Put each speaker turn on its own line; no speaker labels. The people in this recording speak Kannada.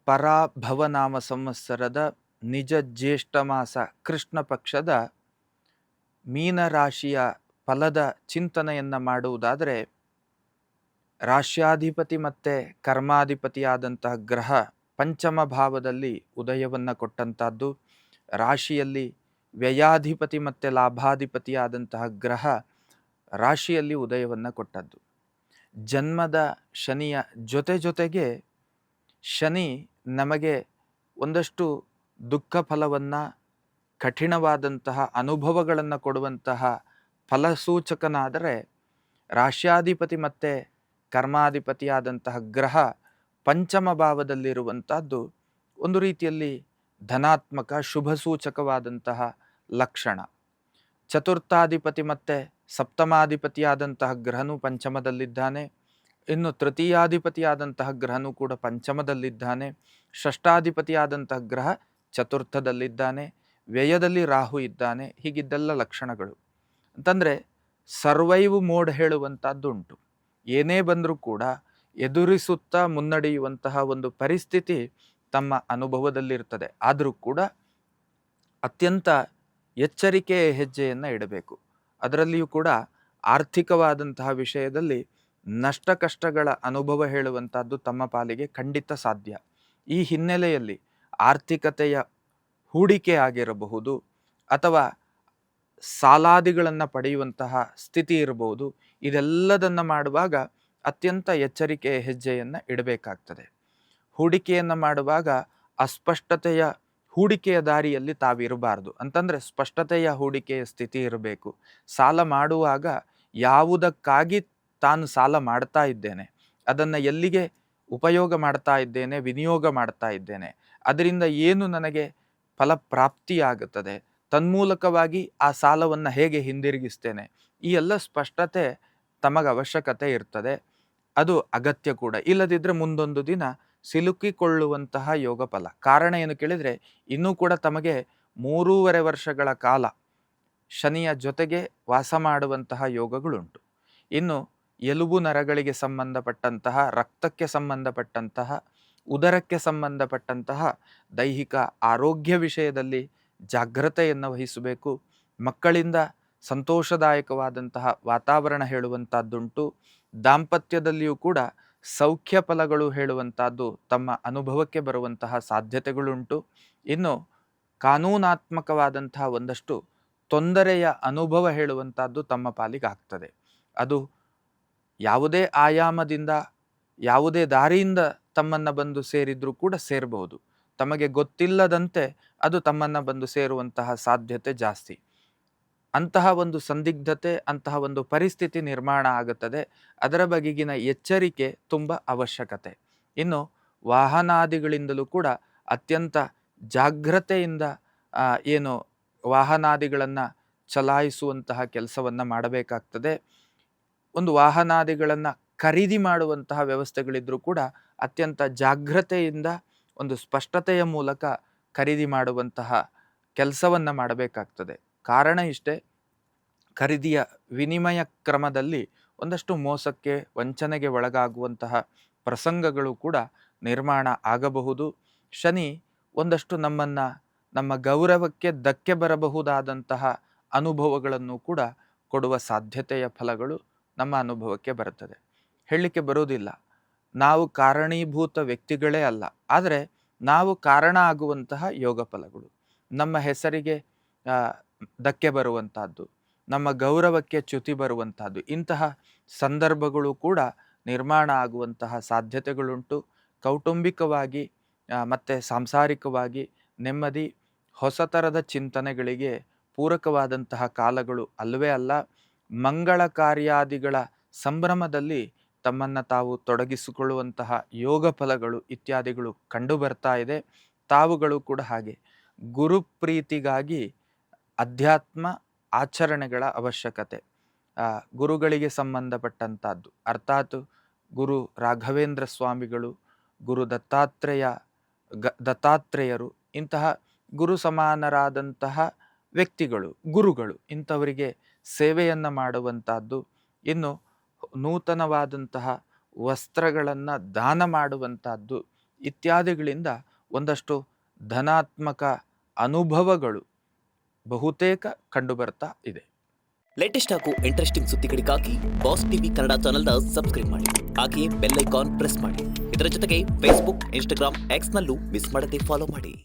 ಪರಾಭವನಾಮ ಸಂವತ್ಸರದ ನಿಜ ಜ್ಯೇಷ್ಠ ಮಾಸ ಕೃಷ್ಣ ಪಕ್ಷದ ಮೀನರಾಶಿಯ ಫಲದ ಚಿಂತನೆಯನ್ನು ಮಾಡುವುದಾದರೆ, ರಾಶ್ಯಾಧಿಪತಿ ಮತ್ತು ಕರ್ಮಾಧಿಪತಿಯಾದಂತಹ ಗ್ರಹ ಪಂಚಮ ಭಾವದಲ್ಲಿ ಉದಯವನ್ನು ಕೊಟ್ಟಂತಹದ್ದು. ರಾಶಿಯಲ್ಲಿ ವ್ಯಯಾಧಿಪತಿ ಮತ್ತು ಲಾಭಾಧಿಪತಿಯಾದಂತಹ ಗ್ರಹ ರಾಶಿಯಲ್ಲಿ ಉದಯವನ್ನು ಕೊಟ್ಟದ್ದು. ಜನ್ಮದ ಶನಿಯ ಜೊತೆಗೆ ಶನಿ ನಮಗೆ ಒಂದಷ್ಟು ದುಃಖ ಫಲವನ್ನು, ಕಠಿಣವಾದಂತಹ ಅನುಭವಗಳನ್ನು ಕೊಡುವಂತಹ ಫಲಸೂಚಕನಾದರೆ, ರಾಶ್ಯಾಧಿಪತಿ ಮತ್ತು ಕರ್ಮಾಧಿಪತಿಯಾದಂತಹ ಗ್ರಹ ಪಂಚಮ ಭಾವದಲ್ಲಿರುವಂಥದ್ದು ಒಂದು ರೀತಿಯಲ್ಲಿ ಧನಾತ್ಮಕ ಶುಭ ಸೂಚಕವಾದಂತಹ ಲಕ್ಷಣ. ಚತುರ್ಥಾಧಿಪತಿ ಮತ್ತು ಸಪ್ತಮಾಧಿಪತಿಯಾದಂತಹ ಗ್ರಹನು ಪಂಚಮದಲ್ಲಿದ್ದಾನೆ. ಇನ್ನು ತೃತೀಯಾಧಿಪತಿಯಾದಂತಹ ಗ್ರಹನು ಕೂಡ ಪಂಚಮದಲ್ಲಿದ್ದಾನೆ. ಷಷ್ಠಾಧಿಪತಿಯಾದಂತಹ ಗ್ರಹ ಚತುರ್ಥದಲ್ಲಿದ್ದಾನೆ. ವ್ಯಯದಲ್ಲಿ ರಾಹು ಇದ್ದಾನೆ. ಹೀಗಿದ್ದೆಲ್ಲ ಲಕ್ಷಣಗಳು ಅಂತಂದರೆ ಸರ್ವೈವ್ ಮೋಡ್ ಹೇಳುವಂಥದ್ದು ಉಂಟು. ಏನೇ ಬಂದರೂ ಕೂಡ ಎದುರಿಸುತ್ತಾ ಮುನ್ನಡೆಯುವಂತಹ ಒಂದು ಪರಿಸ್ಥಿತಿ ತಮ್ಮ ಅನುಭವದಲ್ಲಿರ್ತದೆ. ಆದರೂ ಕೂಡ ಅತ್ಯಂತ ಎಚ್ಚರಿಕೆಯ ಹೆಜ್ಜೆಯನ್ನು ಇಡಬೇಕು. ಅದರಲ್ಲಿಯೂ ಕೂಡ ಆರ್ಥಿಕವಾದಂತಹ ವಿಷಯದಲ್ಲಿ ನಷ್ಟ ಕಷ್ಟಗಳ ಅನುಭವ ಹೇಳುವಂಥದ್ದು ತಮ್ಮ ಪಾಲಿಗೆ ಖಂಡಿತ ಸಾಧ್ಯ. ಈ ಹಿನ್ನೆಲೆಯಲ್ಲಿ ಆರ್ಥಿಕತೆಯ ಹೂಡಿಕೆ ಆಗಿರಬಹುದು ಅಥವಾ ಸಾಲಾದಿಗಳನ್ನು ಪಡೆಯುವಂತಹ ಸ್ಥಿತಿ ಇರಬಹುದು. ಇದೆಲ್ಲದನ್ನು ಮಾಡುವಾಗ ಅತ್ಯಂತ ಎಚ್ಚರಿಕೆಯ ಹೆಜ್ಜೆಯನ್ನು ಇಡಬೇಕಾಗ್ತದೆ. ಹೂಡಿಕೆಯನ್ನು ಮಾಡುವಾಗ ಅಸ್ಪಷ್ಟತೆಯ ಹೂಡಿಕೆಯ ದಾರಿಯಲ್ಲಿ ತಾವಿರಬಾರ್ದು. ಅಂತಂದರೆ ಸ್ಪಷ್ಟತೆಯ ಹೂಡಿಕೆಯ ಸ್ಥಿತಿ ಇರಬೇಕು. ಸಾಲ ಮಾಡುವಾಗ ಯಾವುದಕ್ಕಾಗಿ ತಾನು ಸಾಲ ಮಾಡ್ತಾ ಇದ್ದೇನೆ, ಅದನ್ನು ಎಲ್ಲಿಗೆ ಉಪಯೋಗ ಮಾಡ್ತಾ ಇದ್ದೇನೆ, ವಿನಿಯೋಗ ಮಾಡ್ತಾ ಇದ್ದೇನೆ, ಅದರಿಂದ ಏನು ನನಗೆ ಫಲಪ್ರಾಪ್ತಿಯಾಗುತ್ತದೆ, ತನ್ಮೂಲಕವಾಗಿ ಆ ಸಾಲವನ್ನು ಹೇಗೆ ಹಿಂದಿರುಗಿಸ್ತೇನೆ, ಈ ಎಲ್ಲ ಸ್ಪಷ್ಟತೆ ತಮಗೆ ಅವಶ್ಯಕತೆ ಇರ್ತದೆ. ಅದು ಅಗತ್ಯ ಕೂಡ. ಇಲ್ಲದಿದ್ದರೆ ಮುಂದೊಂದು ದಿನ ಸಿಲುಕಿಕೊಳ್ಳುವಂತಹ ಯೋಗ ಫಲ. ಕಾರಣ ಏನು ಕೇಳಿದರೆ, ಇನ್ನೂ ಕೂಡ ತಮಗೆ 3.5 ವರ್ಷಗಳ ಕಾಲ ಶನಿಯ ಜೊತೆಗೆ ವಾಸ ಮಾಡುವಂತಹ ಯೋಗಗಳುಂಟು. ಇನ್ನು ಎಲುಬು ನರಗಳಿಗೆ ಸಂಬಂಧಪಟ್ಟಂತಹ, ರಕ್ತಕ್ಕೆ ಸಂಬಂಧಪಟ್ಟಂತಹ, ಉದರಕ್ಕೆ ಸಂಬಂಧಪಟ್ಟಂತಹ ದೈಹಿಕ ಆರೋಗ್ಯ ವಿಷಯದಲ್ಲಿ ಜಾಗ್ರತೆಯನ್ನು ವಹಿಸಬೇಕು. ಮಕ್ಕಳಿಂದ ಸಂತೋಷದಾಯಕವಾದಂತಹ ವಾತಾವರಣ ಹೇಳುವಂಥದ್ದುಂಟು. ದಾಂಪತ್ಯದಲ್ಲಿಯೂ ಕೂಡ ಸೌಖ್ಯ ಫಲಗಳು ಹೇಳುವಂಥದ್ದು ತಮ್ಮ ಅನುಭವಕ್ಕೆ ಬರುವಂತಹ ಸಾಧ್ಯತೆಗಳುಂಟು. ಇನ್ನು ಕಾನೂನಾತ್ಮಕವಾದಂತಹ ಒಂದಷ್ಟು ತೊಂದರೆಯ ಅನುಭವ ಹೇಳುವಂಥದ್ದು ತಮ್ಮ ಪಾಲಿಗಾಗ್ತದೆ. ಅದು ಯಾವುದೇ ಆಯಾಮದಿಂದ, ಯಾವುದೇ ದಾರಿಯಿಂದ ತಮ್ಮನ್ನು ಬಂದು ಸೇರಿದ್ರೂ ಕೂಡ ಸೇರಬಹುದು. ತಮಗೆ ಗೊತ್ತಿಲ್ಲದಂತೆ ಅದು ತಮ್ಮನ್ನು ಬಂದು ಸೇರುವಂತಹ ಸಾಧ್ಯತೆ ಜಾಸ್ತಿ. ಅಂತಹ ಒಂದು ಸಂದಿಗ್ಧತೆ, ಅಂತಹ ಒಂದು ಪರಿಸ್ಥಿತಿ ನಿರ್ಮಾಣ ಆಗುತ್ತದೆ. ಅದರ ಬಗೆಗಿನ ಎಚ್ಚರಿಕೆ ತುಂಬ ಅವಶ್ಯಕತೆ. ಇನ್ನು ವಾಹನಾದಿಗಳಿಂದಲೂ ಕೂಡ ಅತ್ಯಂತ ಜಾಗ್ರತೆಯಿಂದ ಏನು ವಾಹನಾದಿಗಳನ್ನು ಚಲಾಯಿಸುವಂತಹ ಕೆಲಸವನ್ನು ಮಾಡಬೇಕಾಗ್ತದೆ. ಒಂದು ವಾಹನಾದಿಗಳನ್ನು ಖರೀದಿ ಮಾಡುವಂತಹ ವ್ಯವಸ್ಥೆಗಳಿದ್ರೂ ಕೂಡ ಅತ್ಯಂತ ಜಾಗ್ರತೆಯಿಂದ ಒಂದು ಸ್ಪಷ್ಟತೆಯ ಮೂಲಕ ಖರೀದಿ ಮಾಡುವಂತಹ ಕೆಲಸವನ್ನು ಮಾಡಬೇಕಾಗ್ತದೆ. ಕಾರಣ ಇಷ್ಟೇ, ಖರೀದಿಯ ವಿನಿಮಯ ಕ್ರಮದಲ್ಲಿ ಒಂದಷ್ಟು ಮೋಸಕ್ಕೆ, ವಂಚನೆಗೆ ಒಳಗಾಗುವಂತಹ ಪ್ರಸಂಗಗಳು ಕೂಡ ನಿರ್ಮಾಣ ಆಗಬಹುದು. ಶನಿ ಒಂದಷ್ಟು ನಮ್ಮ ಗೌರವಕ್ಕೆ ಧಕ್ಕೆ ಬರಬಹುದಾದಂತಹ ಅನುಭವಗಳನ್ನು ಕೂಡ ಕೊಡುವ ಸಾಧ್ಯತೆಯ ಫಲಗಳು ನಮ್ಮ ಅನುಭವಕ್ಕೆ ಬರುತ್ತದೆ. ಹೇಳಲಿಕ್ಕೆ ಬರುವುದಿಲ್ಲ, ನಾವು ಕಾರಣೀಭೂತ ವ್ಯಕ್ತಿಗಳೇ ಅಲ್ಲ, ಆದರೆ ನಾವು ಕಾರಣ ಆಗುವಂತಹ ಯೋಗ ಫಲಗಳು, ನಮ್ಮ ಹೆಸರಿಗೆ ಧಕ್ಕೆ ಬರುವಂತಹದ್ದು, ನಮ್ಮ ಗೌರವಕ್ಕೆ ಚ್ಯುತಿ ಬರುವಂತಹದ್ದು, ಇಂತಹ ಸಂದರ್ಭಗಳು ಕೂಡ ನಿರ್ಮಾಣ ಆಗುವಂತಹ ಸಾಧ್ಯತೆಗಳುಂಟು. ಕೌಟುಂಬಿಕವಾಗಿ ಮತ್ತು ಸಾಂಸಾರಿಕವಾಗಿ ನೆಮ್ಮದಿ, ಹೊಸ ಥರದ ಚಿಂತನೆಗಳಿಗೆ ಪೂರಕವಾದಂತಹ ಕಾಲಗಳು ಅಲ್ಲವೇ ಅಲ್ಲ. ಮಂಗಳ ಕಾರ್ಯಾದಿಗಳ ಸಂಭ್ರಮದಲ್ಲಿ ತಮ್ಮನ್ನು ತಾವು ತೊಡಗಿಸಿಕೊಳ್ಳುವಂತಹ ಯೋಗ ಫಲಗಳು ಇತ್ಯಾದಿಗಳು ಕಂಡು ಬರ್ತಾ ಇದೆ. ತಾವುಗಳು ಕೂಡ ಹಾಗೆ ಗುರುಪ್ರೀತಿಗಾಗಿ ಅಧ್ಯಾತ್ಮ ಆಚರಣೆಗಳ ಅವಶ್ಯಕತೆ, ಗುರುಗಳಿಗೆ ಸಂಬಂಧಪಟ್ಟಂಥದ್ದು, ಅರ್ಥಾತ್ ಗುರು ರಾಘವೇಂದ್ರ ಸ್ವಾಮಿಗಳು, ಗುರು ದತ್ತಾತ್ರೇಯರು, ಇಂತಹ ಗುರು ಸಮಾನರಾದಂತಹ ವ್ಯಕ್ತಿಗಳು, ಗುರುಗಳು, ಇಂಥವರಿಗೆ ಸೇವೆಯನ್ನು ಮಾಡುವಂಥದ್ದು. ಇನ್ನು ನೂತನವಾದಂತಹ ವಸ್ತ್ರಗಳನ್ನು ದಾನ ಮಾಡುವಂಥದ್ದು, ಇತ್ಯಾದಿಗಳಿಂದ ಒಂದಷ್ಟು ಧನಾತ್ಮಕ ಅನುಭವಗಳು ಬಹುತೇಕ ಕಂಡುಬರ್ತಾ ಇದೆ.
ಲೇಟೆಸ್ಟ್ ಹಾಗೂ ಇಂಟ್ರೆಸ್ಟಿಂಗ್ ಸುದ್ದಿಗಳಿಗಾಗಿ ಬಾಸ್ ಟಿವಿ ಕನ್ನಡ ಚಾನೆಲ್ನ ಸಬ್ಸ್ಕ್ರೈಬ್ ಮಾಡಿ. ಹಾಗೆಯೇ ಬೆಲ್ ಐಕಾನ್ ಪ್ರೆಸ್ ಮಾಡಿ. ಇದರ ಜೊತೆಗೆ ಫೇಸ್ಬುಕ್, ಇನ್ಸ್ಟಾಗ್ರಾಮ್, ಎಕ್ಸ್ನಲ್ಲೂ ಮಿಸ್ ಮಾಡದೆ ಫಾಲೋ ಮಾಡಿ.